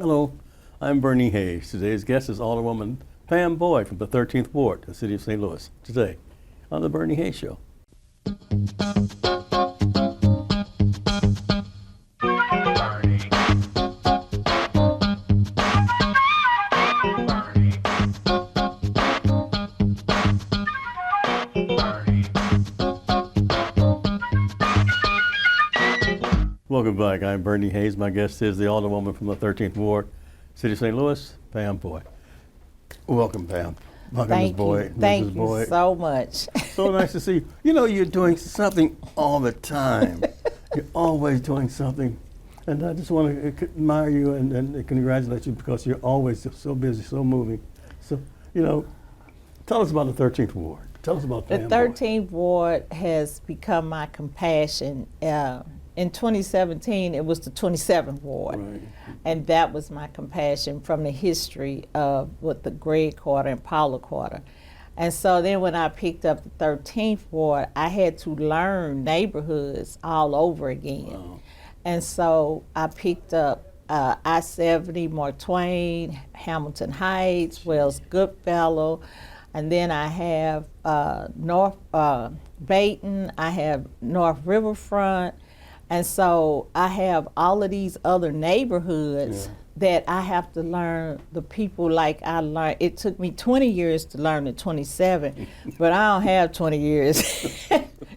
Hello, I'm Bernie Hayes. Today's guest is Alderwoman Pam Boyd from the 13th Ward, the City of St. Louis. Today on the Bernie Hayes Show. Welcome back. I'm Bernie Hayes. My guest is the Alderwoman from the 13th Ward, City of St. Louis, Pam Boyd. Welcome, Pam. Welcome, Ms. Boyd. Thank you so much. So nice to see you. You know, you're doing something all the time. You're always doing something. And I just want to admire you and congratulate you because you're always so busy, so moving. So, you know, tell us about the 13th Ward. Tell us about Pam The 13th Ward has become my compassion. In 2017, it was the 27th Ward. Right. And that was my compassion from the history of with the Gregg Quarter and Paula Quarter. And so then when I picked up the 13th Ward, I had to learn neighborhoods all over again. Wow. And so I picked up I-70, Mark Twain, Hamilton Heights, Wells Goodfellow, and then I have North Bayton, I have North Riverfront, and so I have all of these other neighborhoods that I have to learn the people like I learned. It took me 20 years to learn the 27, but I don't have 20 years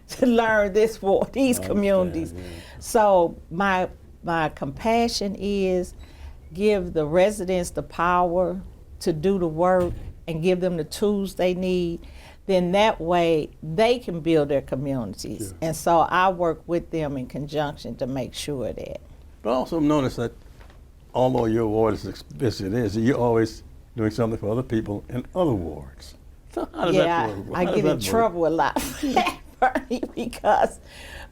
to learn these communities. Yeah. So my compassion is give the residents the power to do the work and give them the tools they need. Then that way they can build their communities. Sure. And so I work with them in conjunction to make sure that. But I also notice that although your ward is as busy as it is, you're always doing something for other people in other wards. So how does that work? I get in trouble a lot for that, Bernie, because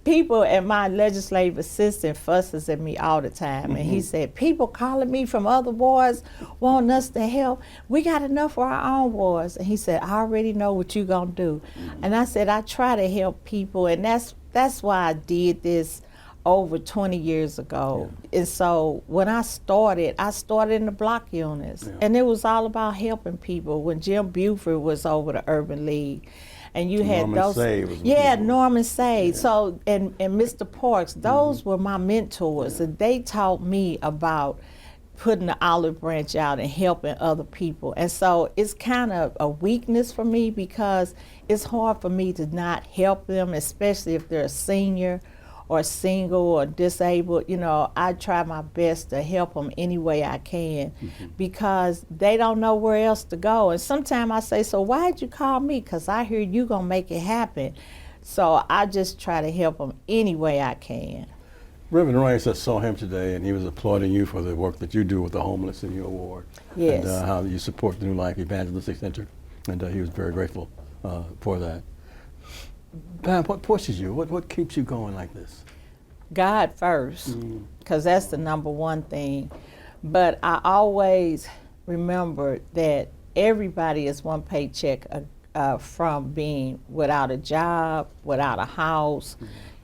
people and my legislative assistant fusses at me all the time. And he said, people calling me from other wards wanting us to help. We got enough for our own wards. And he said, I already know what you're going to do. And I said, I try to help people. And that's why I did this over 20 years ago. Yeah. And so when I started in the block units. Yeah. And it was all about helping people. When Jim Buford was over the Urban League, and you had Norman those, Say Norman Say. Yeah. So and Mr. Parks, those were my mentors, and they taught me about putting the olive branch out and helping other people. And so it's kind of a weakness for me because it's hard for me to not help them, especially if they're a senior or single or disabled. You know, I try my best to help them any way I can because they don't know where else to go. And sometimes I say, so why'd you call me? Because I hear you gonna make it happen. So I just try to help them any way I can. Reverend Rice, I saw him today, and he was applauding you for the work that you do with the homeless in your ward. Yes. And how you support the New Life Evangelistic Center. And he was very grateful for that. Pam, what pushes you? What keeps you going like this? God first, because that's the number one thing. But I always remember that everybody is one paycheck from being without a job, without a house.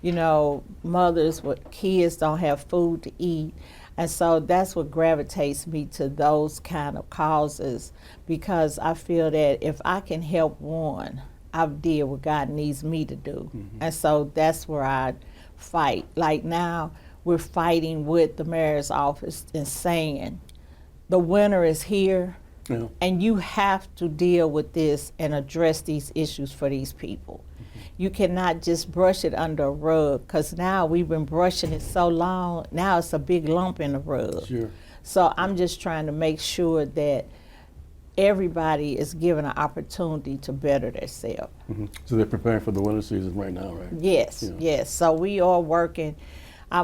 You know, mothers with kids don't have food to eat. And so that's what gravitates me to those kind of causes, because I feel that if I can help one, I've did what God needs me to do. And so that's where I fight. Like now, we're fighting with the mayor's office and saying, the winter is here, and you have to deal with this and address these issues for these people. You cannot just brush it under a rug, because now we've been brushing it so long, now it's a big lump in the rug. Sure. So I'm just trying to make sure that everybody is given an opportunity to better themselves. So they're preparing for the winter season right now, right? Yes, yes. So we are working.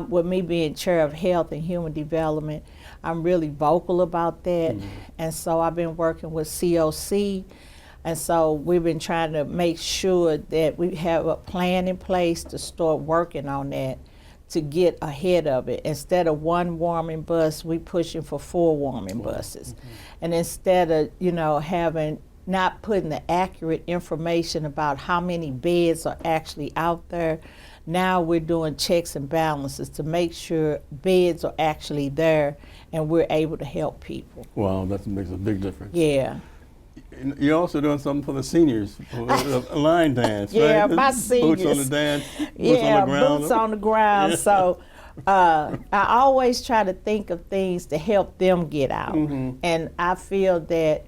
With me being chair of health and human development, I'm really vocal about that. And so I've been working with COC. And so we've been trying to make sure that we have a plan in place to start working on that, to get ahead of it. Instead of one warming bus, we pushing for 4 warming buses. And instead of, you know, not putting the accurate information about how many beds are actually out there, now we're doing checks and balances to make sure beds are actually there and we're able to help people. Wow, that makes a big difference. Yeah. You're also doing something for the seniors, a line dance, Yeah, right? my Boots on the seniors. dance, boots Yeah, on the ground. boots on the ground. Yeah. So I always try to think of things to help them get out. And I feel that,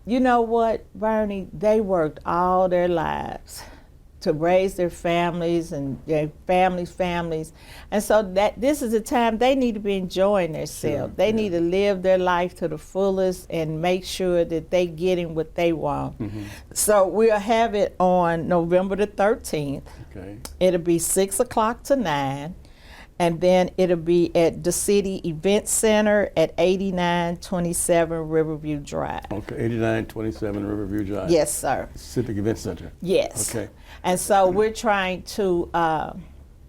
you know what, Bernie, they worked all their lives to raise their families and their families. And so that this is a time they need to be enjoying themselves. Sure, They yeah. need to live their life to the fullest and make sure that they getting what they want. So we'll have it on November the 13th. Okay. It'll be 6 o'clock to 9. And then it'll be at the City Event Center at 8927 Riverview Drive. Okay, 8927 Riverview Drive. Yes, sir. Civic Event Center. Yes. Okay. And so we're trying to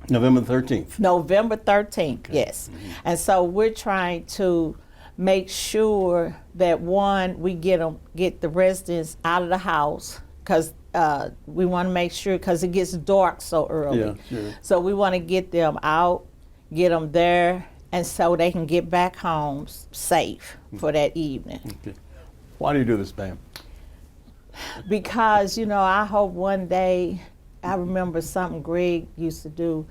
November 13th. November 13th, yes. And so we're trying to make sure that one, we get the residents out of the house, because we want to make sure, because it gets dark so early. Yeah, sure. So we want to get them out, get them there, and so they can get back home safe for that evening. Okay. Why do you do this, Pam? Because, you know, I hope one day, I remember something Greg used to do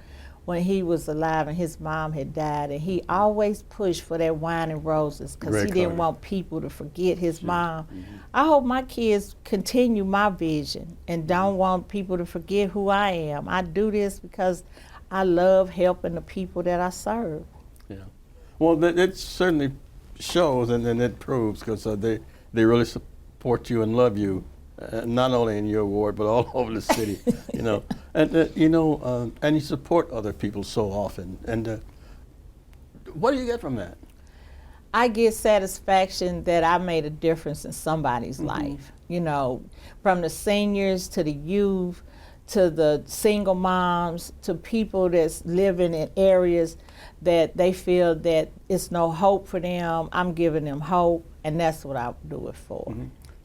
when he was alive and his mom had died, and he always pushed for that wine and roses because he Greg didn't Carter. want people to forget his mom. I hope my kids continue my vision and don't want people to forget who I am. I do this because I love helping the people that I serve. Yeah. Well, it certainly shows and it proves, because they really support you and love you, not only in your ward but all over the city. You know, and and you support other people so often. And what do you get from that? I get satisfaction that I made a difference in somebody's life. You know, from the seniors to the youth, to the single moms, to people that's living in areas that they feel that it's no hope for them. I'm giving them hope, and that's what I do it for.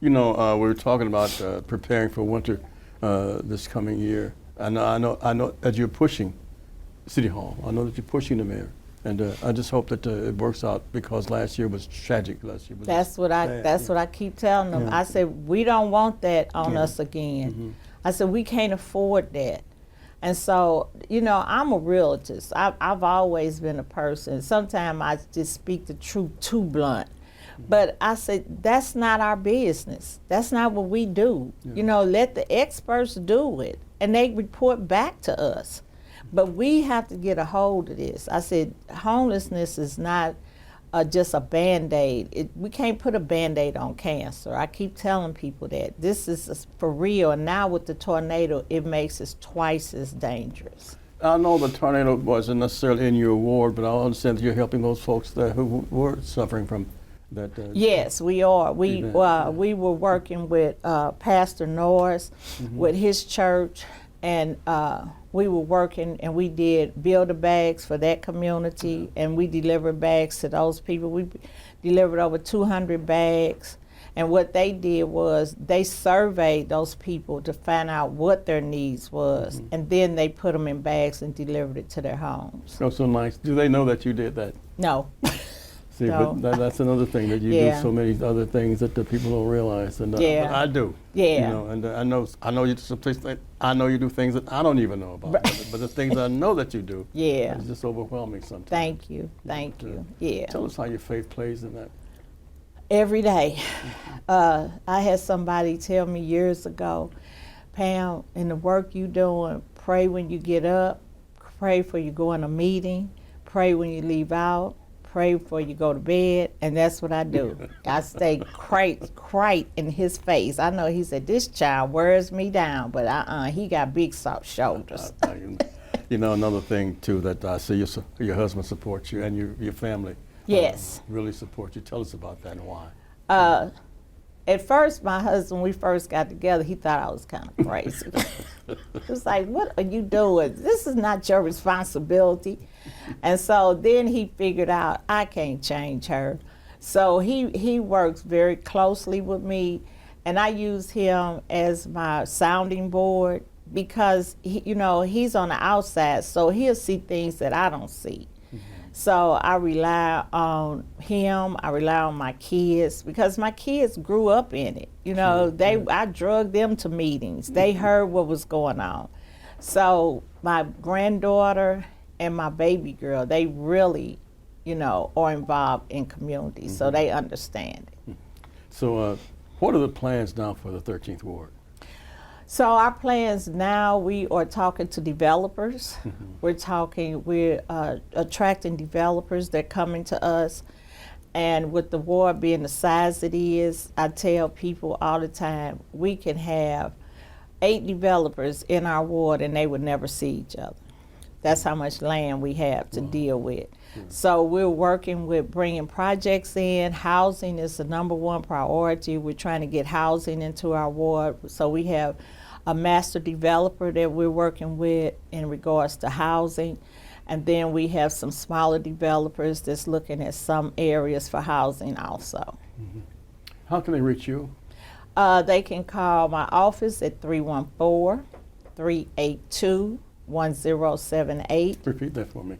You know, we were talking about preparing for winter this coming year. I know that you're pushing City Hall. I know that you're pushing the mayor, and I just hope that it works out, because last year was tragic. Last year was That's what I. sad, That's yeah. what I keep telling them. Yeah. I said we don't want that on Yeah. us again. I said we can't afford that. And so, you know, I'm a realist. I've always been a person. Sometimes I just speak the truth too blunt. But I said, that's not our business. That's not what we do. You know, let the experts do it, and they report back to us. But we have to get a hold of this. I said, homelessness is not just a Band-Aid. We can't put a Band-Aid on cancer. I keep telling people that. This is for real, and now with the tornado, it makes it twice as dangerous. I know the tornado wasn't necessarily in your ward, but I understand that you're helping those folks there who were suffering from that. Yes, we are. We event. we were working with Pastor Norris with his church, and we were working, and we did builder bags for that community, and we delivered bags to those people. We delivered over 200 bags, and what they did was they surveyed those people to find out what their needs was, and then they put them in bags and delivered it to their homes. Oh, so nice. Do they know that you did that? No. See, No. but that's another thing, that you Yeah. do so many other things that the people don't realize, and Yeah. but I do. Yeah. You know, and I know you do some things I know you do things that I don't even know about, but the things I know that you do, Yeah. it's just overwhelming sometimes. Thank you. Thank But, you. Yeah. Tell us how your faith plays in that. Every day. I had somebody tell me years ago, Pam, in the work you doing, pray when you get up, pray for you go in a meeting, pray when you leave out, pray before you go to bed, and that's what I do. I stay right in his face. I know he said, this child wears me down, but he got big soft shoulders. You know, another thing too, that I see your husband supports you, and your family Yes. really support you. Tell us about that and why. At first, my husband, we first got together, he thought I was kind of crazy. He was like, what are you doing? This is not your responsibility. And so then he figured out I can't change her. So he works very closely with me, and I use him as my sounding board because he's on the outside, so he'll see things that I don't see. So I rely on him. I rely on my kids because my kids grew up in it. I drugged them to meetings. They heard what was going on. So my granddaughter and my baby girl, they really, are involved in community, so they understand it. So what are the plans now for the 13th Ward? So our plans now, we are talking to developers. We're attracting developers that coming to us. And with the ward being the size it is, I tell people all the time, we can have 8 developers in our ward and they would never see each other. That's how much land we have to deal with. So we're working with bringing projects in. Housing is the #1 priority. We're trying to get housing into our ward. So we have a master developer that we're working with in regards to housing. And then we have some smaller developers that's looking at some areas for housing also. How can they reach you? They can call my office at 314-382-1078. Repeat that for me.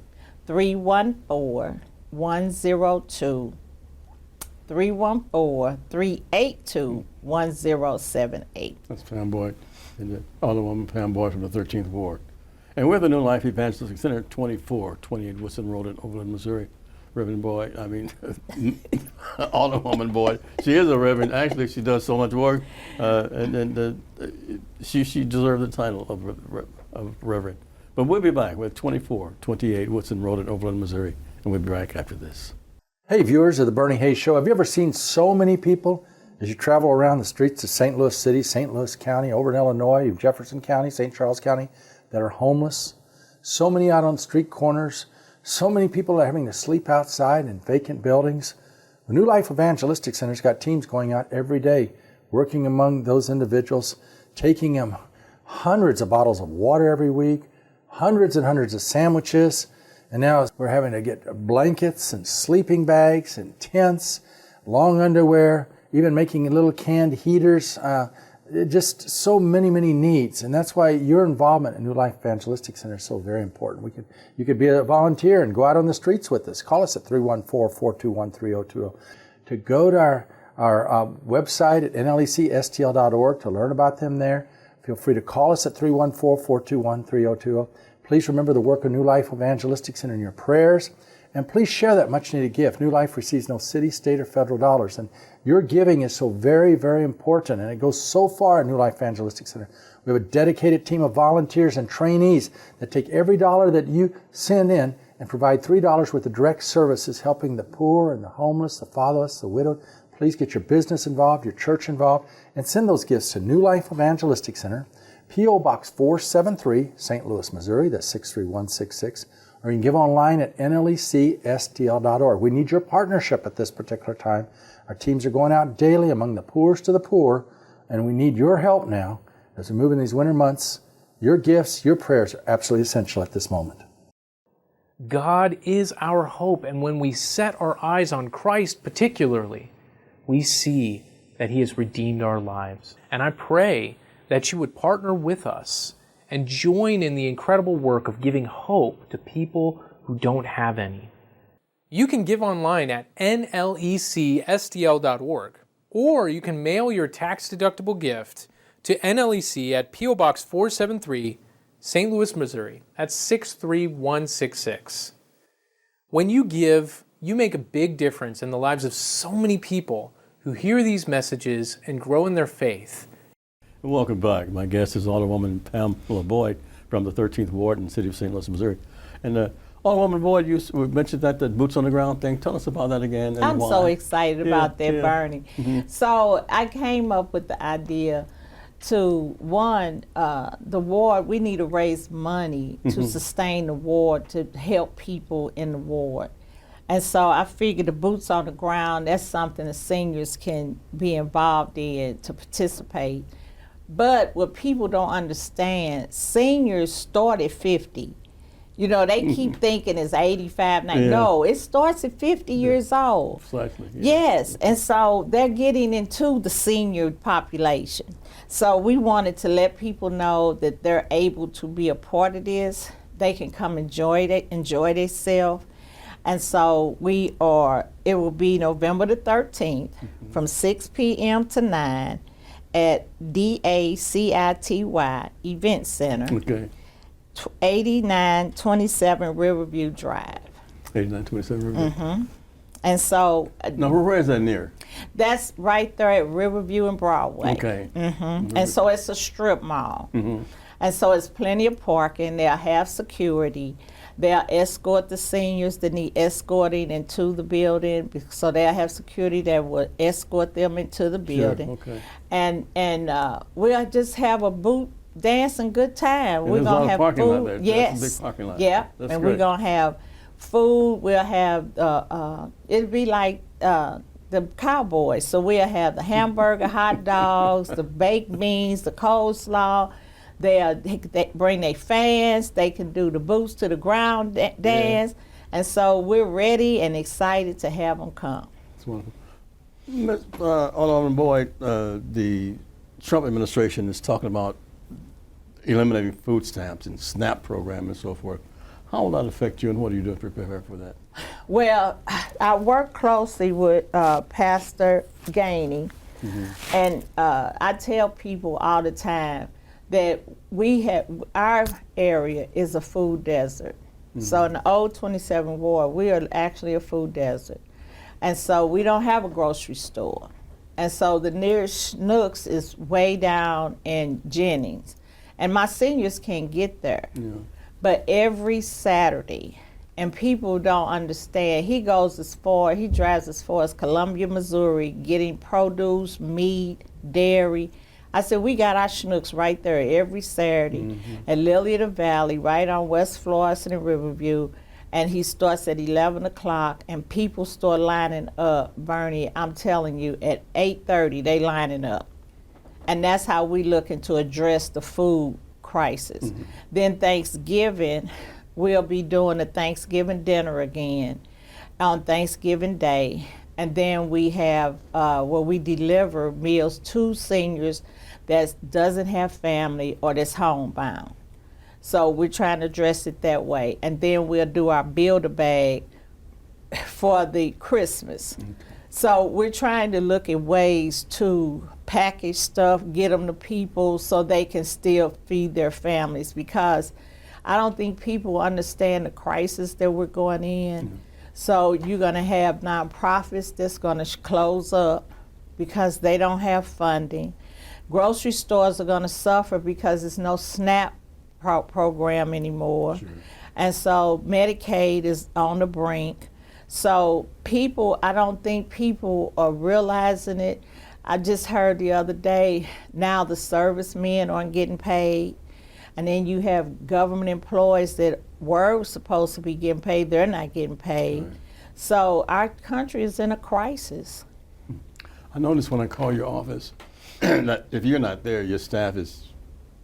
314-382-1078. That's Pam Boyd, and Alderwoman Pam Boyd from the 13th Ward. And we're the New Life Evangelistic Center, 2428 Woodson Road in Overland, Missouri. Reverend Boyd, Alderwoman Boyd. She is a reverend. Actually, she does so much work, she deserves the title of reverend. But we'll be back with 2428 Woodson Road in Overland, Missouri, and we'll be back after this. Hey, viewers of the Bernie Hayes Show, have you ever seen so many people as you travel around the streets of St. Louis City, St. Louis County, over in Illinois, Jefferson County, St. Charles County, that are homeless? So many out on street corners. So many people are having to sleep outside in vacant buildings. The New Life Evangelistic Center's got teams going out every day, working among those individuals, taking them hundreds of bottles of water every week, hundreds and hundreds of sandwiches, and now we're having to get blankets and sleeping bags and tents, long underwear, even making little canned heaters, just so many, many needs. And that's why your involvement in New Life Evangelistic Center is so very important. You could be a volunteer and go out on the streets with us. Call us at 314-421-3020. To go to our website at nlecstl.org to learn about them there. Feel free to call us at 314-421-3020. Please remember the work of New Life Evangelistic Center in your prayers. And please share that much needed gift. New Life receives no city, state, or federal dollars. And your giving is so very, very important. And it goes so far in New Life Evangelistic Center. We have a dedicated team of volunteers and trainees that take every dollar that you send in and provide $3 worth of direct services helping the poor and the homeless, the fatherless, the widowed. Please get your business involved, your church involved, and send those gifts to New Life Evangelistic Center, P.O. Box 473, St. Louis, Missouri. That's 63166. Or you can give online at nlecstl.org. We need your partnership at this particular time. Our teams are going out daily among the poorest of the poor, and we need your help now as we move in these winter months. Your gifts, your prayers are absolutely essential at this moment. God is our hope, and when we set our eyes on Christ particularly, we see that He has redeemed our lives. And I pray that you would partner with us and join in the incredible work of giving hope to people who don't have any. You can give online at nlecstl.org, or you can mail your tax-deductible gift to NLEC at P.O. Box 473, St. Louis, Missouri. That's 63166. When you give, you make a big difference in the lives of so many people who hear these messages and grow in their faith. Welcome back. My guest is Alderwoman Pamela Boyd from the 13th Ward in the city of St. Louis, Missouri. And Alderwoman Boyd, you mentioned that boots on the ground thing. Tell us about that again. And I'm why. so excited about that, Bernie. So I came up with the idea to, the ward, we need to raise money to sustain the ward, to help people in the ward. And so I figured the boots on the ground, that's something the seniors can be involved in to participate. But what people don't understand, seniors start at 50. They keep thinking it's 85 now. Yeah. No, it starts at 50 years old. Precisely. Yeah. Yes, and so they're getting into the senior population. So we wanted to let people know that they're able to be a part of this. They can come enjoy themselves. And so it will be November the 13th from 6 p.m. to 9 at DACITY Event Center, Okay. 8927 Riverview Drive. 8927 Riverview. And so Now, where is that near? that's right there at Riverview and Broadway. Okay. And so it's a strip mall. And so it's plenty of parking. They'll have security. They'll escort the seniors that need escorting into the building. So they'll have security that will escort them into the building. Okay. And we'll just have a boot dancing good time. And We're there's a lot gonna of have parking food. lot there. Yes. That's a big parking lot. Yeah. That's and great. we're gonna have food. We'll have it'll be like the Cowboys. So we'll have the hamburger, hot dogs, the baked beans, the coleslaw. They bring their fans. They can do the boots to the ground dance. And so we're ready and excited to have them come. That's wonderful. Ms. Alderwoman Boyd, the Trump administration is talking about eliminating food stamps and SNAP program and so forth. How will that affect you, and what are you doing to prepare for that? Well, I work closely with Pastor Gainey, and I tell people all the time that our area is a food desert. So in the old 27 ward, we are actually a food desert. And so we don't have a grocery store. And so the nearest Schnucks is way down in Jennings. And my seniors can't get there. Yeah. But every Saturday, and people don't understand, he drives as far as Columbia, Missouri, getting produce, meat, dairy. I said, we got our Schnucks right there every Saturday at Lily of the Valley, right on West Florissant and Riverview. And he starts at 11 o'clock, and people start lining up. Bernie, I'm telling you, at 8:30, they lining up. And that's how we looking to address the food crisis. Then Thanksgiving, we'll be doing the Thanksgiving dinner again on Thanksgiving Day. And then we have where we deliver meals to seniors that doesn't have family or that's homebound. So we're trying to address it that way. And then we'll do our Build-A-Bag for the Christmas. So we're trying to look at ways to package stuff, get them to people so they can still feed their families, because I don't think people understand the crisis that we're going in. So you're going to have nonprofits that's going to close up because they don't have funding. Grocery stores are going to suffer because there's no SNAP program anymore. And so Medicaid is on the brink. So I don't think people are realizing it. I just heard the other day, now the servicemen aren't getting paid. And then you have government employees that were supposed to be getting paid, they're not getting paid. Right. So our country is in a crisis. I noticed when I call your office, that if you're not there, your staff is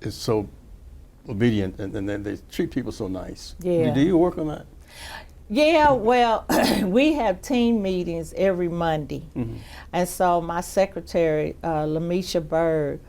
so obedient, and they treat people so nice. Yeah. Do you work on that? Yeah, well, we have team meetings every Monday. And so my secretary, Lamisha Bird,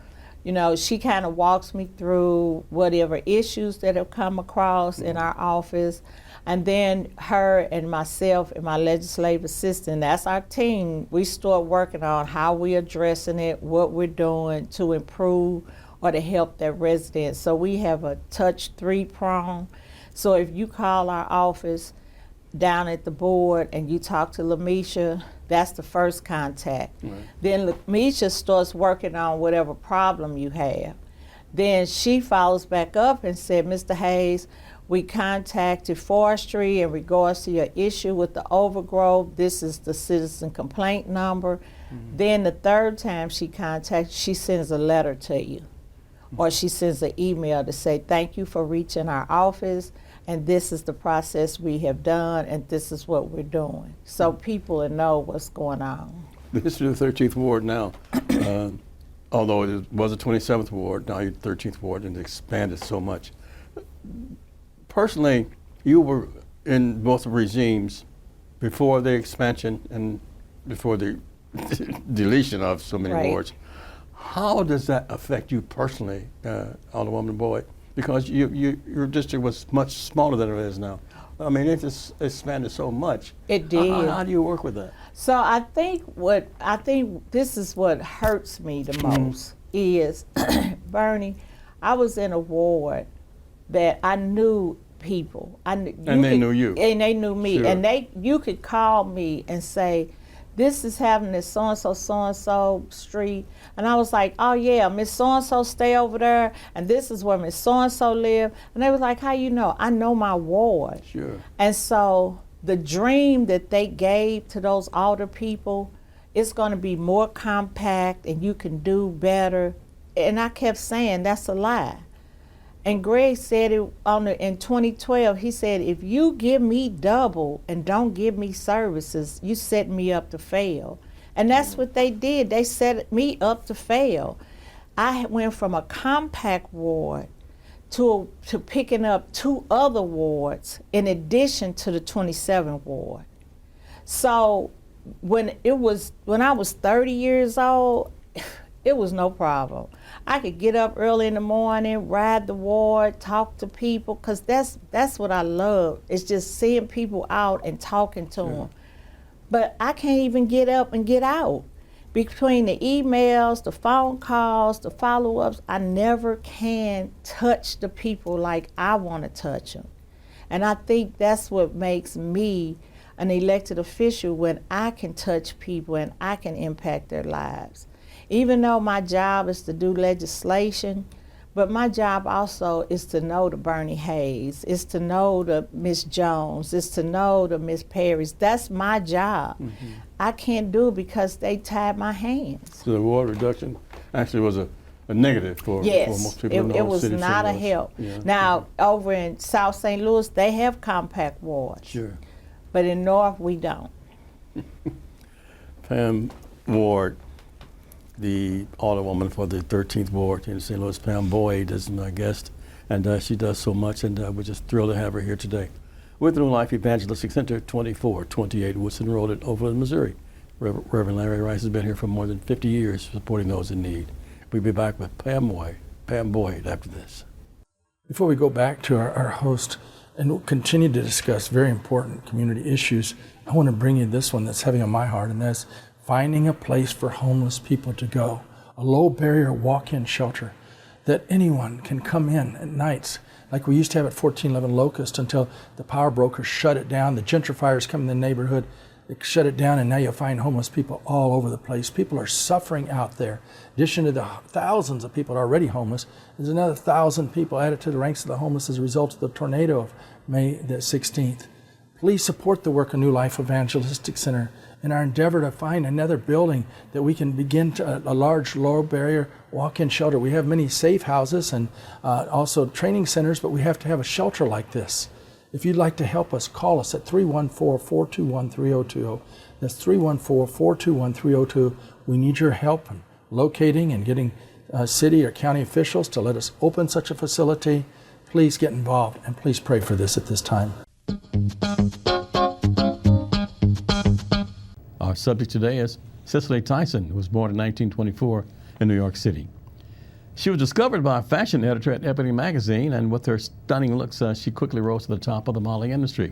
she kind of walks me through whatever issues that have come across in our office. And then her and myself and my legislative assistant, that's our team, we start working on how we're addressing it, what we're doing to improve or to help that resident. So we have a touch 3-prong. So if you call our office down at the board and you talk to Lamisha, that's the first contact. Right. Then Lamisha starts working on whatever problem you have. Then she follows back up and said, Mr. Hayes, we contacted forestry in regards to your issue with the overgrowth. This is the citizen complaint number. Then the third time she contacts, she sends a letter to you. Or she sends an email to say, thank you for reaching our office, and this is the process we have done, and this is what we're doing. So people will know what's going on. The history of the 13th Ward now, although it was a 27th Ward, now you're 13th Ward, and expanded so much. Personally, you were in both regimes before the expansion and before the deletion of so many Right. wards. How does that affect you personally, Alderwoman Boyd? Because your district was much smaller than it is now. I mean, it just expanded so much. It did. How do you work with that? So I think this is what hurts me the most is, Bernie, I was in a ward that I knew people. They knew you. And they knew me. Sure. And you could call me and say, this is happening at so-and-so street. And I was like, oh yeah, Miss so-and-so stay over there, and this is where Miss so-and-so live. And they was like, how you know? I know my ward. Sure. And so the dream that they gave to those older people, it's gonna be more compact and you can do better. And I kept saying, that's a lie. And Greg said it in 2012, he said, if you give me double and don't give me services, you set me up to fail. And that's what they did. They set me up to fail. I went from a compact ward to picking up 2 other wards in addition to the 27th ward. So when I was 30 years old, it was no problem. I could get up early in the morning, ride the ward, talk to people, because that's what I love. It's just seeing people out and talking to them. But I can't even get up and get out. Between the emails, the phone calls, the follow-ups, I never can touch the people like I want to touch them. And I think that's what makes me an elected official, when I can touch people and I can impact their lives. Even though my job is to do legislation, but my job also is to know the Bernie Hayes, is to know the Miss Jones, is to know the Miss Perrys. That's my job. I can't do it because they tied my hands. So the ward reduction actually was a negative for most people in the it whole was city of not a St. Louis. help. Yeah. Now, over in South St. Louis, they have compact wards. Sure. But in North, we don't. Pam Ward, the Alderwoman for the 13th Ward in St. Louis, Pam Boyd is my guest, and she does so much, and we're just thrilled to have her here today. With New Life Evangelistic Center, 2428 Woodson Road in Overland, Missouri. Reverend Larry Rice has been here for more than 50 years supporting those in need. We'll be back with Pam Boyd after this. Before we go back to our host and we'll continue to discuss very important community issues, I want to bring you this one that's heavy on my heart, and that's finding a place for homeless people to go, a low barrier walk-in shelter that anyone can come in at nights, like we used to have at 1411 Locust until the power brokers shut it down. The gentrifiers come in the neighborhood, they shut it down, and now you'll find homeless people all over the place. People are suffering out there. In addition to the thousands of people already homeless, there's another 1,000 people added to the ranks of the homeless as a result of the tornado of May the 16th. Please support the work of New Life Evangelistic Center in our endeavor to find another building that we can begin a large low barrier walk-in shelter. We have many safe houses and also training centers, but we have to have a shelter like this. If you'd like to help us, call us at 314-421-3020. That's 314-421-3020. We need your help in locating and getting city or county officials to let us open such a facility. Please get involved, and please pray for this at this time. Our subject today is Cicely Tyson, who was born in 1924 in New York City. She was discovered by a fashion editor at Ebony magazine, and with her stunning looks, she quickly rose to the top of the modeling industry.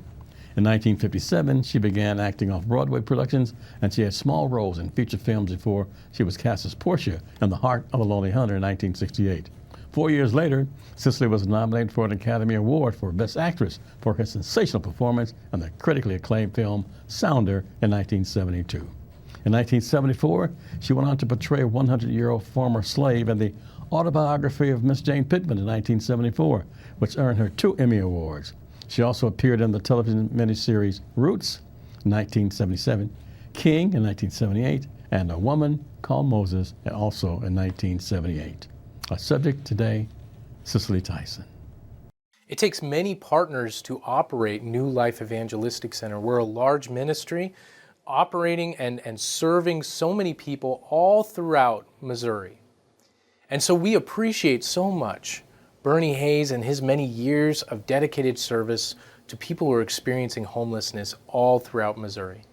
In 1957, she began acting off Broadway productions, and she had small roles in feature films before she was cast as Portia in The Heart of a Lonely Hunter in 1968. 4 years later, Cicely was nominated for an Academy Award for Best Actress for her sensational performance in the critically acclaimed film Sounder in 1972. In 1974, she went on to portray a 100-year-old former slave in the autobiography of Miss Jane Pittman in 1974, which earned her 2 Emmy Awards. She also appeared in the television miniseries Roots in 1977, King in 1978, and A Woman Called Moses also in 1978. Our subject today, Cicely Tyson. It takes many partners to operate New Life Evangelistic Center. We're a large ministry operating and serving so many people all throughout Missouri. And so we appreciate so much Bernie Hayes and his many years of dedicated service to people who are experiencing homelessness all throughout Missouri.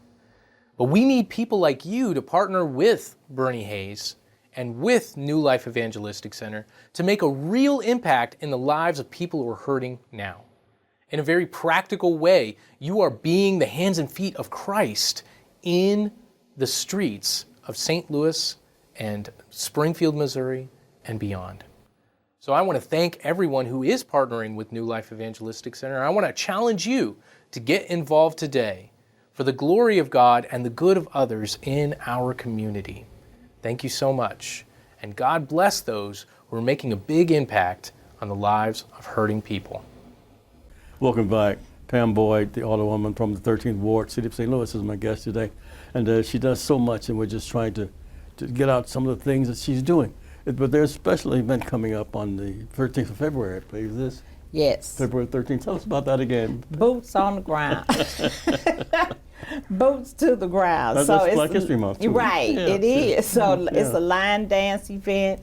But we need people like you to partner with Bernie Hayes and with New Life Evangelistic Center to make a real impact in the lives of people who are hurting now. In a very practical way, you are being the hands and feet of Christ in the streets of St. Louis and Springfield, Missouri, and beyond. So I want to thank everyone who is partnering with New Life Evangelistic Center. I want to challenge you to get involved today for the glory of God and the good of others in our community. Thank you so much. And God bless those who are making a big impact on the lives of hurting people. Welcome back. Pam Boyd, the Alderwoman from the 13th Ward, City of St. Louis, is my guest today. And she does so much, and we're just trying to get out some of the things that she's doing. But there's a special event coming up on the 13th of February, I believe this. Yes. February 13th. Tell us about that again. Boots on the ground. Boots to the ground. That's Black History Month, too. Right, Yeah, it yeah. is. So Yeah. it's a line dance event,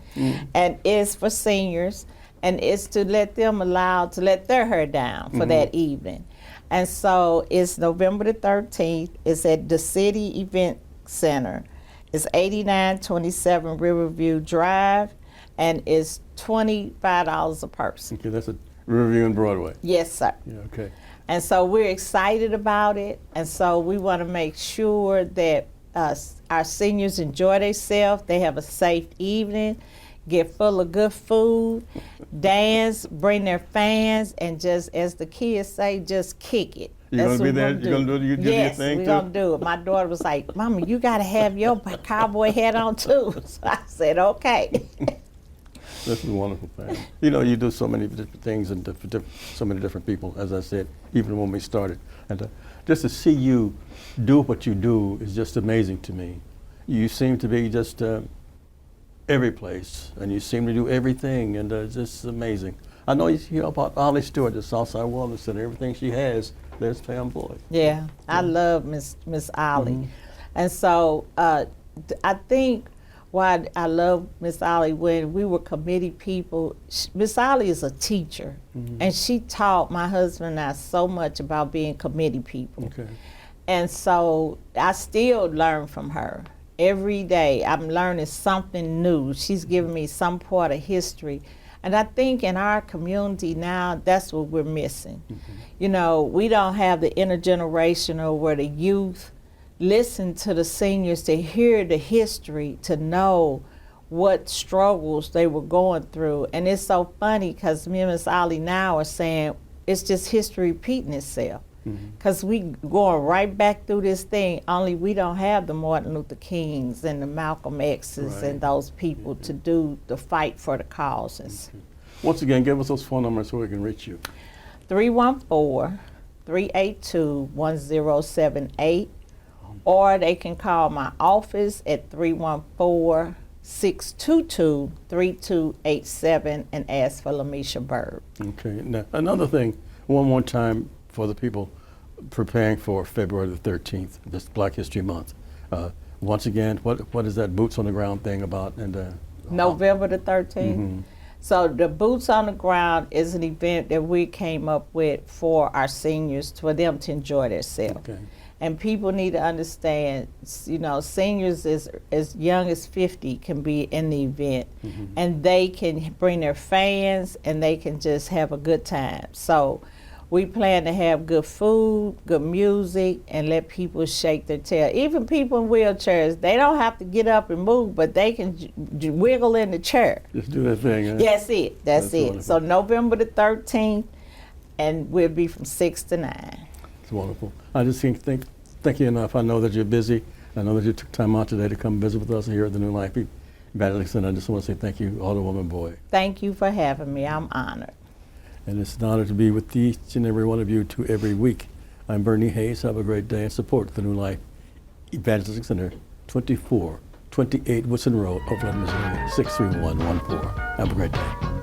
and it's for seniors, and it's to let them allowed to let their hair down for that evening. And so it's November the 13th. It's at the City Event Center. It's 8927 Riverview Drive, and it's $25 a person. Okay, that's a Riverview and Broadway. Yes, sir. Yeah, okay. And so we're excited about it, and so we want to make sure that our seniors enjoy themselves, they have a safe evening, get full of good food, dance, bring their fans, and just, as the kids say, just kick it. You gonna be there? We're You gonna do your yes, thing we're too? gonna do it. My daughter was like, "Mama, you gotta have your cowboy hat on too." So I said, "Okay." This is wonderful, Pam. You know, you do so many different things and so many different people, as I said, even when we started. And just to see you do what you do is just amazing to me. You seem to be just every place, and you seem to do everything, and it's just amazing. I know you hear about Ollie Stewart, the Southside Wellness Center, everything she has. There's Pam Boyd. Yeah, I love Miss Ollie. And so I think why I love Miss Ollie, when we were committee people, Miss Ollie is a teacher, and she taught my husband and I so much about being committee people. Okay. And so I still learn from her. Every day I'm learning something new. She's giving me some part of history. And I think in our community now, that's what we're missing. You know, we don't have the intergenerational where the youth listen to the seniors to hear the history, to know what struggles they were going through. And it's so funny because me and Miss Ollie now are saying it's just history repeating itself. Because we going right back through this thing, only we don't have the Martin Luther Kings and the Malcolm X's Right. and those people to do the fight for the causes. Once again, give us those phone numbers so we can reach you. 314-382-1078, or they can call my office at 314-622-3287 and ask for Lamisha Bird. Okay. Now, another thing, one more time for the people preparing for February the 13th, this Black History Month. Once again, what is that boots on the ground thing about? And November the 13th. So the Boots on the Ground is an event that we came up with for our seniors, for them to enjoy themselves. Okay. And people need to understand, you know, seniors as young as 50 can be in the event, and they can bring their fans, and they can just have a good time. So we plan to have good food, good music, and let people shake their tail. Even people in wheelchairs, they don't have to get up and move, but they can wiggle in the chair. Just do that thing. Huh? That's it. That's it. wonderful. So November the 13th, and we'll be from 6 to 9. It's wonderful. I just can't thank you enough. I know that you're busy. I know that you took time out today to come visit with us here at the New Life Evangelistic Center. I just want to say thank you, Alderwoman Boyd. Thank you for having me. I'm honored. And it's an honor to be with each and every one of you every week. I'm Bernie Hayes. Have a great day and support the New Life Evangelistic Center, 2428 Woodson Road, Oakland, Missouri, 63114. Have a great day.